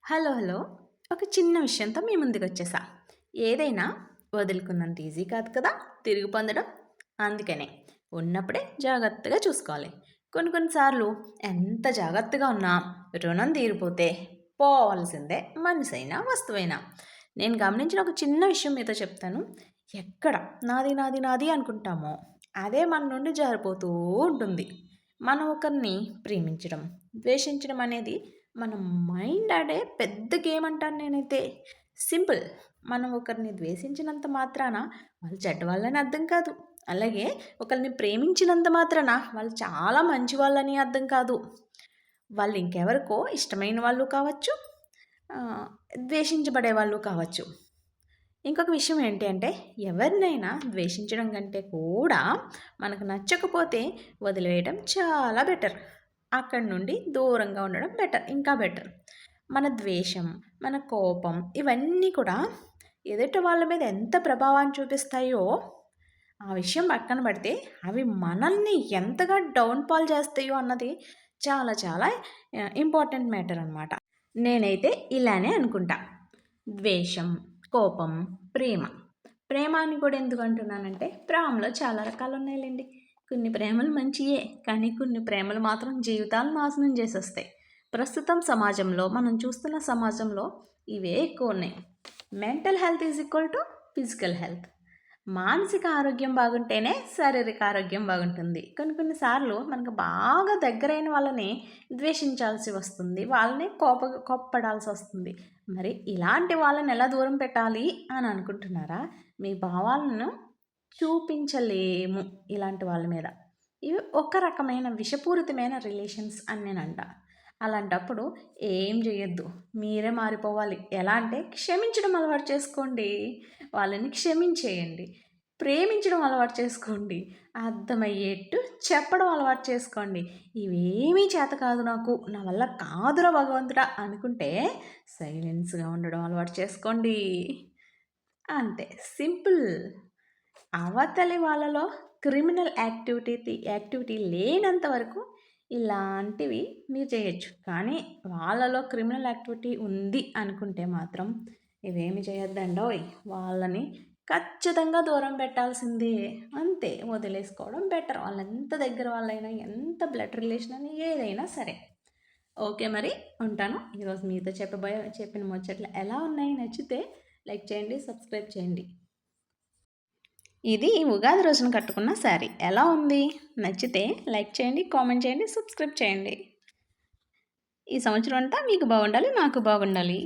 Hello hello ఒక చిన్న విషయంతో మీ ముందుకొచ్చేసా. ఏదైనా వదులుకున్నంత ఈజీ కాదు కదా తిరిగి పొందడం. అందుకనే ఉన్నప్పుడే జాగ్రత్తగా చూసుకోవాలి. కొన్ని సార్లు ఎంత జాగ్రత్తగా ఉన్నా రుణం తీరిపోతే పోవాల్సిందే మనిషైనా వస్తువైనా. నేను గమనించిన ఒక చిన్న విషయం మీతో చెప్తాను. ఎక్కడ నాది నాది నాది అనుకుంటామో అదే మన నుండి జారిపోతూ ఉంటుంది. మనం ఒకరిని ప్రేమించడం, ద్వేషించడం అనేది మన మైండ్ ఆడే పెద్ద గేమ్ అంటాను నేనైతే. సింపుల్. మనం ఒకరిని ద్వేషించినంత మాత్రాన వాళ్ళు చెడ్డవాళ్ళని అర్థం కాదు. అలాగే ఒకరిని ప్రేమించినంత మాత్రాన వాళ్ళు చాలా మంచి వాళ్ళని అర్థం కాదు. వాళ్ళు ఇంకెవరికో ఇష్టమైన వాళ్ళు కావచ్చు, ద్వేషించబడే వాళ్ళు కావచ్చు. ఇంకొక విషయం ఏంటి అంటే, ఎవరినైనా ద్వేషించడం కంటే కూడా మనకు నచ్చకపోతే వదిలేయడం చాలా బెటర్. అక్కడి నుండి దూరంగా ఉండడం బెటర్, ఇంకా బెటర్. మన ద్వేషం, మన కోపం ఇవన్నీ కూడా ఎదుటి వాళ్ళ మీద ఎంత ప్రభావాన్ని చూపిస్తాయో ఆ విషయం పక్కన పడితే అవి మనల్ని ఎంతగా డౌన్ఫాల్ చేస్తాయో అన్నది చాలా చాలా ఇంపార్టెంట్ మ్యాటర్ అనమాట. నేనైతే ఇలానే అనుకుంటా. ద్వేషం, కోపం, ప్రేమ. ప్రేమ అని కూడా ఎందుకు అంటున్నానంటే, ప్రేమలో చాలా రకాలు ఉన్నాయిలేండి. కొన్ని ప్రేమలు మంచియే, కానీ కొన్ని ప్రేమలు మాత్రం జీవితాలు నాశనం చేసేస్తాయి. ప్రస్తుతం సమాజంలో మనం చూస్తున్న సమాజంలో ఇవే ఎక్కువ ఉన్నాయి. Mental health is equal to physical health. మానసిక ఆరోగ్యం బాగుంటేనే శారీరక ఆరోగ్యం బాగుంటుంది. కొన్నిసార్లు మనకు బాగా దగ్గరైన వాళ్ళని ద్వేషించాల్సి వస్తుంది, వాళ్ళని కోప్పడాల్సి వస్తుంది. మరి ఇలాంటి వాళ్ళని ఎలా దూరం పెట్టాలి అని అనుకుంటున్నారా? మీ భావాలను చూపించలేము ఇలాంటి వాళ్ళ మీద. ఇవి ఒక రకమైన విషపూరితమైన రిలేషన్స్ అని నేను అంట. అలాంటప్పుడు ఏం చేయొద్దు, మీరే మారిపోవాలి. ఎలా అంటే క్షమించడం అలవాటు చేసుకోండి, వాళ్ళని క్షమించేయండి. ప్రేమించడం అలవాటు చేసుకోండి, అర్థమయ్యేట్టు చెప్పడం అలవాటు చేసుకోండి. ఇవేమీ చేత కాదు నాకు, నా వల్ల కాదురా భగవంతుడా అనుకుంటే సైలెన్స్గా ఉండడం అలవాటు చేసుకోండి. అంతే, సింపుల్. అవతలి వాళ్ళలో క్రిమినల్ యాక్టివిటీ లేనంత వరకు ఇలాంటివి మీరు చేయొచ్చు. కానీ వాళ్ళలో క్రిమినల్ యాక్టివిటీ ఉంది అనుకుంటే మాత్రం ఇవేమి చేయొద్దండోయ్. వాళ్ళని ఖచ్చితంగా దూరం పెట్టాల్సిందే. అంతే, వదిలేసుకోవడం బెటర్. వాళ్ళు ఎంత దగ్గర వాళ్ళైనా, ఎంత బ్లడ్ రిలేషన్ అని ఏదైనా సరే. ఓకే, మరి ఉంటాను. ఈరోజు మీతో చెప్పిన ముచ్చట్లు ఎలా ఉన్నాయి? నచ్చితే లైక్ చేయండి, సబ్స్క్రైబ్ చేయండి. ఇది ఉగాది రోజున కట్టుకున్న శారీ ఎలా ఉంది? నచ్చితే లైక్ చేయండి, కామెంట్ చేయండి, సబ్స్క్రైబ్ చేయండి. ఈ సంవత్సరం అంతా మీకు బాగుండాలి, నాకు బాగుండాలి.